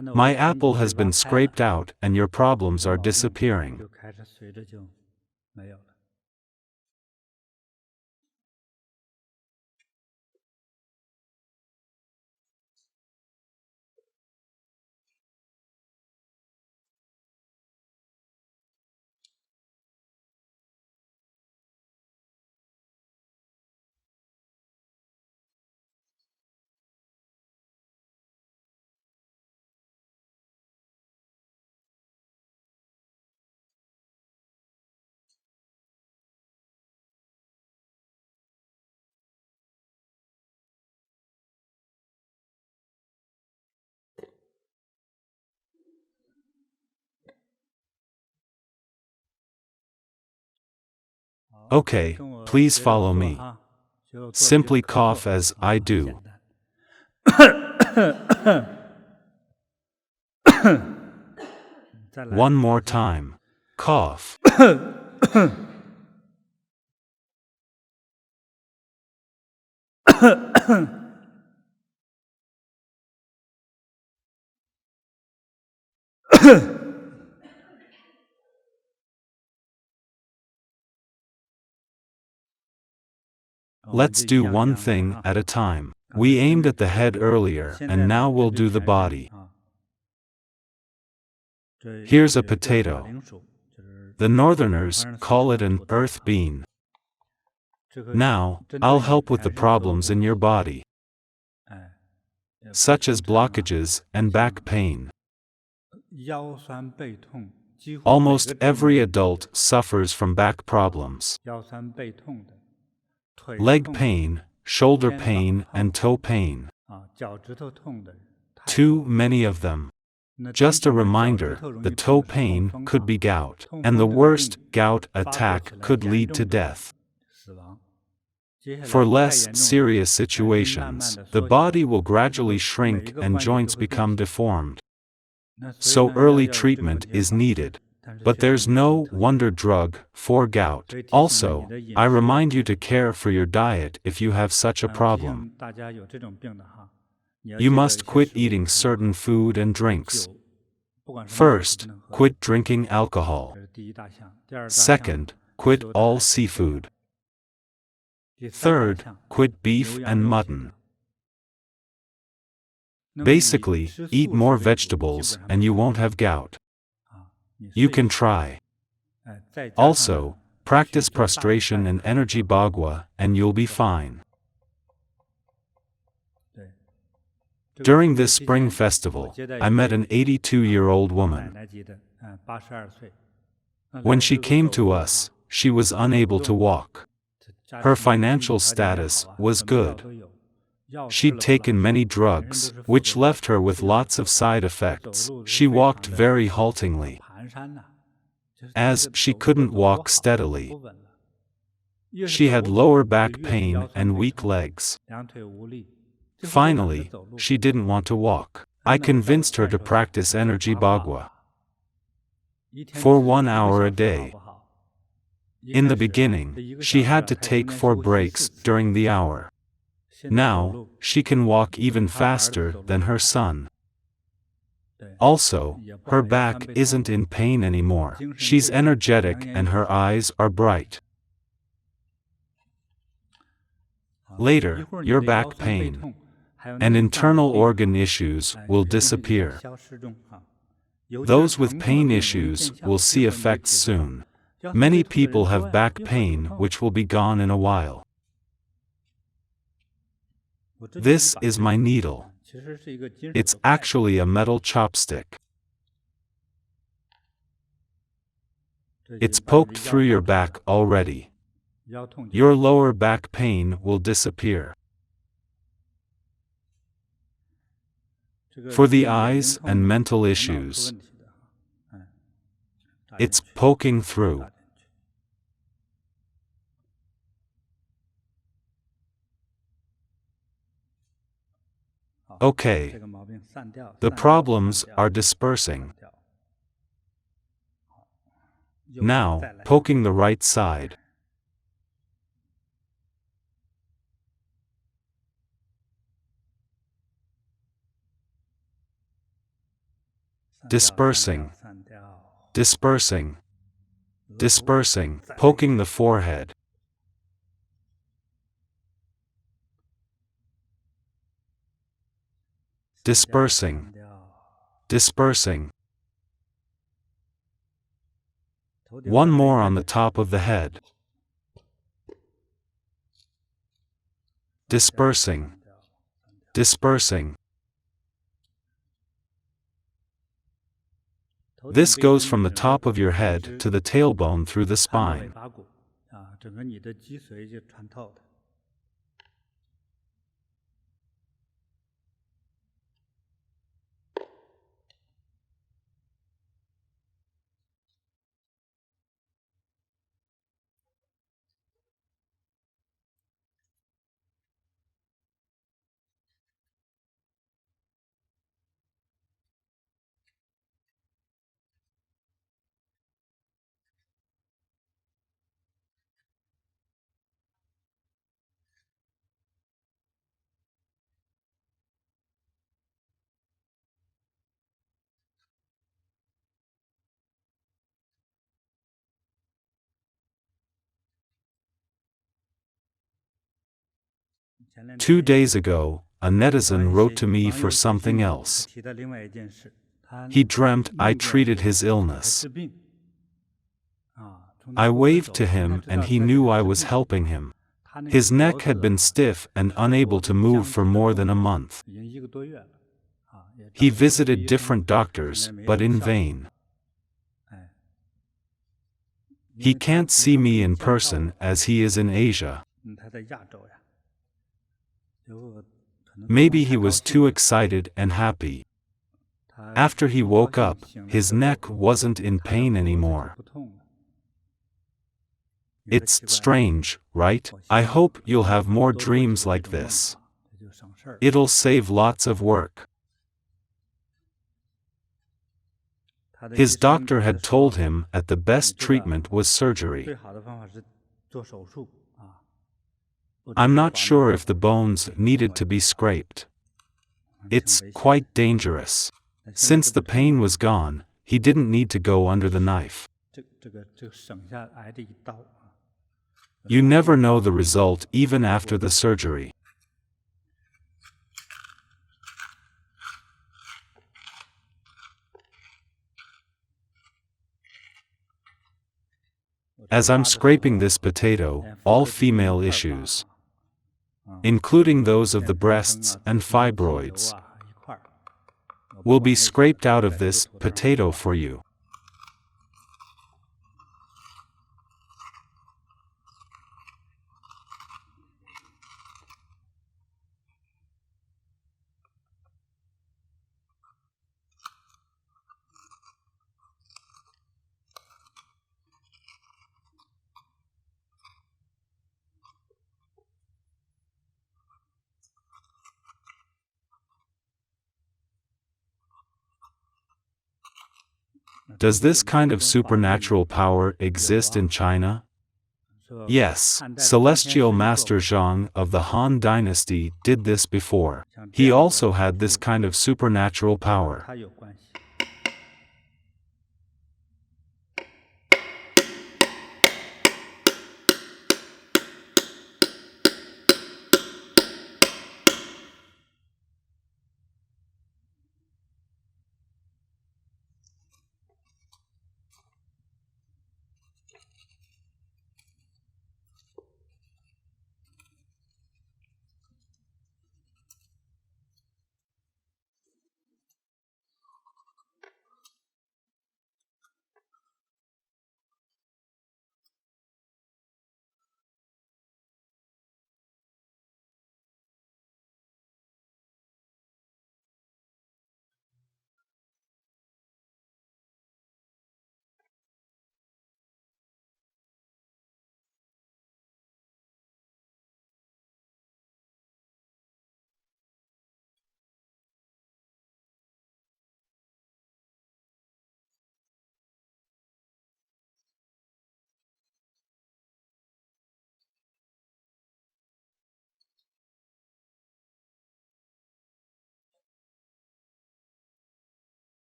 My apple has been scraped out and your problems are disappearing.
就开始随着就没有了。
Okay, please follow me. Simply cough as I do. One more time. Cough. Let's do one thing at a time. We aimed at the head earlier, and now we'll do the body. Here's a potato. The Northerners call it an earth bean. Now, I'll help with the problems in your body, such as blockages and back pain. Almost every adult suffers from back problems. Leg pain, shoulder pain, and toe pain. Too many of them. Just a reminder, the toe pain could be gout, and the worst, gout attack could lead to death. For less serious situations, the body will gradually shrink and joints become deformed. So early treatment is needed. But there's no wonder drug for gout. Also, I remind you to care for your diet if you have such a problem. You must quit eating certain food and drinks. First, quit drinking alcohol. Second, quit all seafood. Third, quit beef and mutton. Basically, eat more vegetables and you won't have gout. You can try. Also, practice prostration and energy bagua and you'll be fine. During this spring festival, I met an 82-year-old woman. When she came to us, she was unable to walk. Her financial status was good. She'd taken many drugs, which left her with lots of side effects. She walked very haltingly, as she couldn't walk steadily. She had lower back pain and weak legs. Finally, she didn't want to walk. I convinced her to practice energy bagua for 1 hour a day. In the beginning, she had to take 4 breaks during the hour. Now, she can walk even faster than her son. Also, her back isn't in pain anymore. She's energetic and her eyes are bright. Later, your back pain and internal organ issues will disappear. Those with pain issues will see effects soon. Many people have back pain which will be gone in a while. This is my needle. It's actually a metal chopstick. It's poked through your back already. Your lower back pain will disappear. For the eyes and mental issues, it's poking through. Okay, the problems are dispersing. Now, poking the right side. dispersing, dispersing, dispersing, poking the forehead. Dispersing, dispersing. One more on the top of the head. Dispersing, dispersing. This goes from the top of your head to the tailbone through the spine.
整个你的脊髓就穿透的。
2 days ago, a netizen wrote to me for something else. He dreamt I treated his illness. I waved to him and he knew I was helping him. His neck had been stiff and unable to move for more than a month. He visited different doctors, but in vain. He can't see me in person as he is in Asia. Maybe he was too excited and happy. After he woke up, his neck wasn't in pain anymore. It's strange, right? I hope you'll have more dreams like this. It'll save lots of work. His doctor had told him that the best treatment was surgery. I'm not sure if the bones needed to be scraped. It's quite dangerous. Since the pain was gone, he didn't need to go under the knife. You never know the result even after the surgery. As I'm scraping this potato, all female issues, including those of the breasts and fibroids, will be scraped out of this potato for you. Does this kind of supernatural power exist in China? Yes, Celestial Master Zhang of the Han Dynasty did this before. He also had this kind of supernatural power.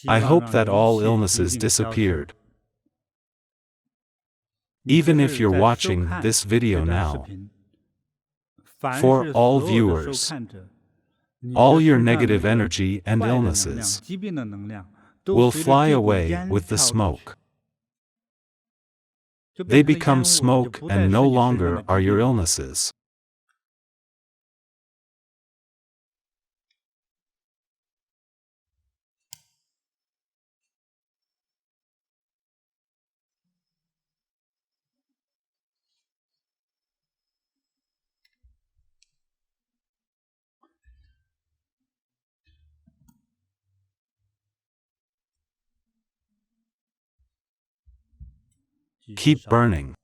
I hope that all illnesses disappeared. Even if you're watching this video now, for all viewers, all your negative energy and illnesses will fly away with the smoke. They become smoke and no longer are your illnesses. Keep burning.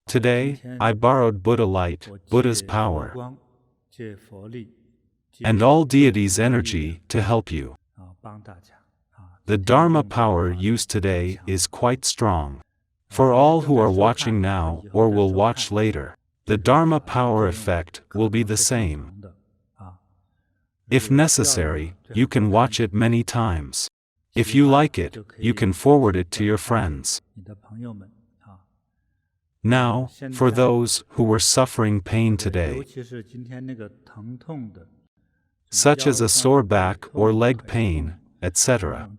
Today, I borrowed Buddha light, Buddha's power, and all deities' energy to help you. The Dharma power used today is quite strong. For all who are watching now or will watch later, the Dharma power effect will be the same. If necessary, you can watch it many times. If you like it, you can forward it to your friends. Now, for those who were suffering pain today, such as a sore back or leg pain, etc.,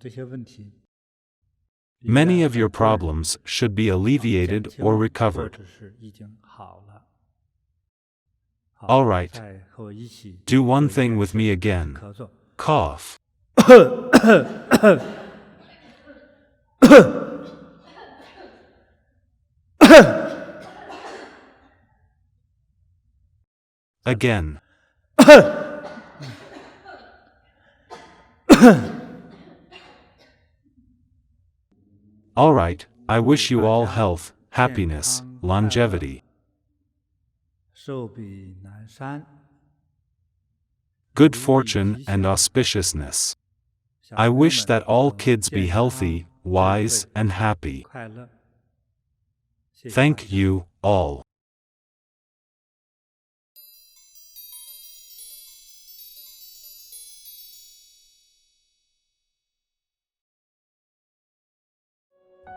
many of your problems should be alleviated or recovered. Alright, do one thing with me again. Cough. Again. Alright, I wish you all health, happiness, longevity, good fortune and auspiciousness. I wish that all kids be healthy, wise, and happy.
快乐。谢谢大家。
Thank you, all.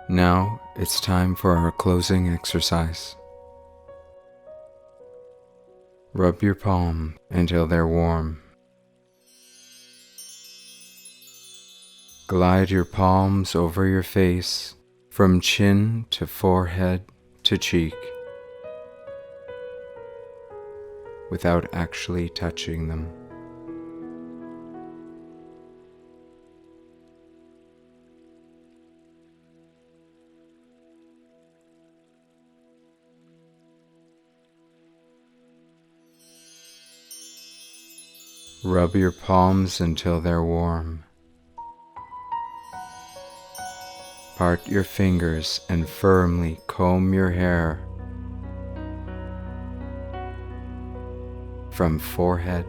Now it's time for our closing exercise. Rub your palm until they're warm. Glide your palms over your face from chin to forehead to cheek without actually touching them. Rub your palms until they're warm. Part your fingers and firmly comb your hair from forehead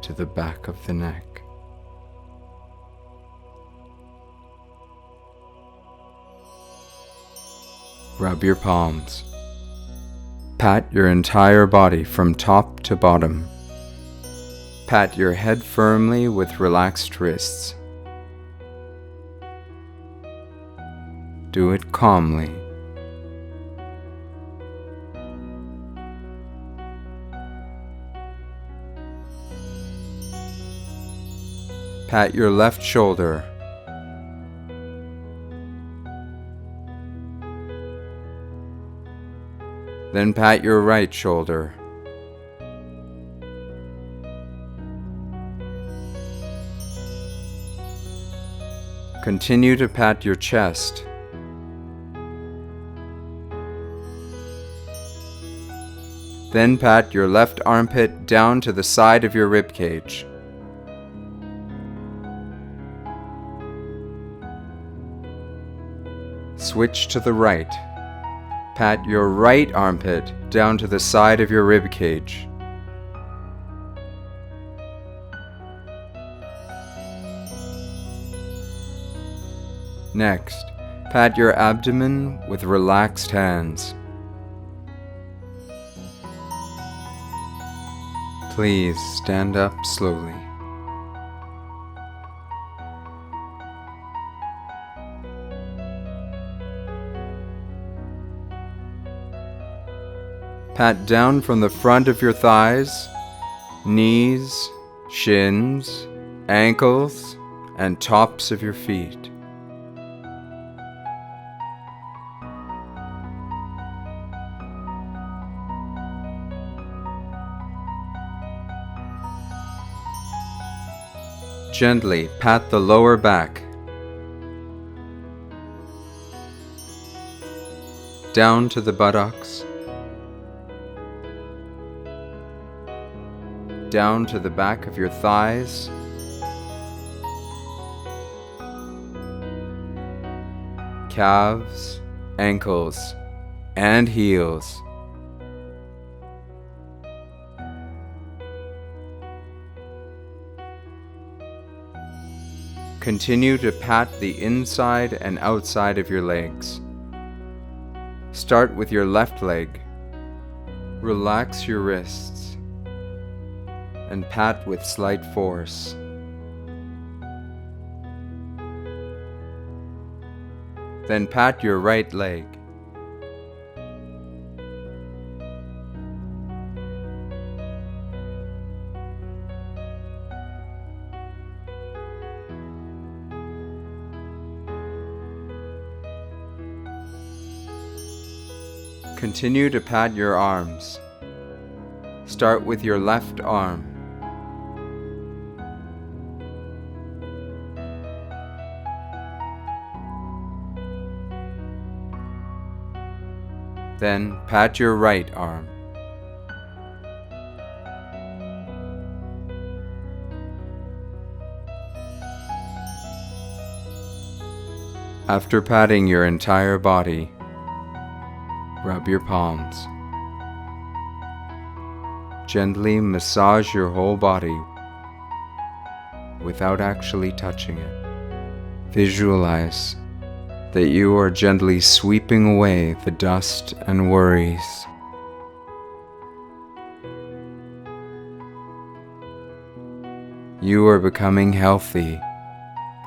to the back of the neck. Rub your palms. Pat your entire body from top to bottom. Pat your head firmly with relaxed wrists. Do it calmly. Pat your left shoulder. Then pat your right shoulder. Continue to pat your chest. Then pat your left armpit down to the side of your rib cage. Switch to the right. Pat your right armpit down to the side of your rib cage. Next, pat your abdomen with relaxed hands. Please stand up slowly. Pat down from the front of your thighs, knees, shins, ankles, and tops of your feet. Gently pat the lower back. Down to the buttocks. Down to the back of your thighs. Calves, ankles, and heels. Continue to pat the inside and outside of your legs. Start with your left leg. Relax your wrists and pat with slight force. Then pat your right leg. Continue to pat your arms. Start with your left arm. Then pat your right arm. After patting your entire body, rub your palms. Gently massage your whole body without actually touching it. Visualize that you are gently sweeping away the dust and worries. You are becoming healthy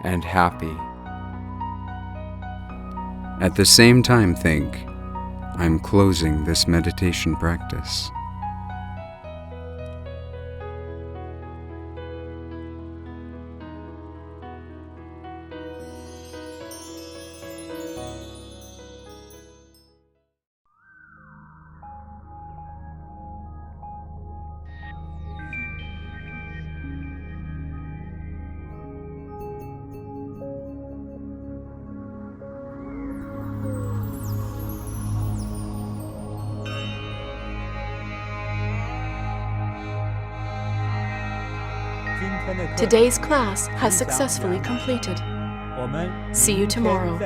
and happy. At the same time, think, I'm closing this meditation practice.
Today's class has successfully completed. See you tomorrow.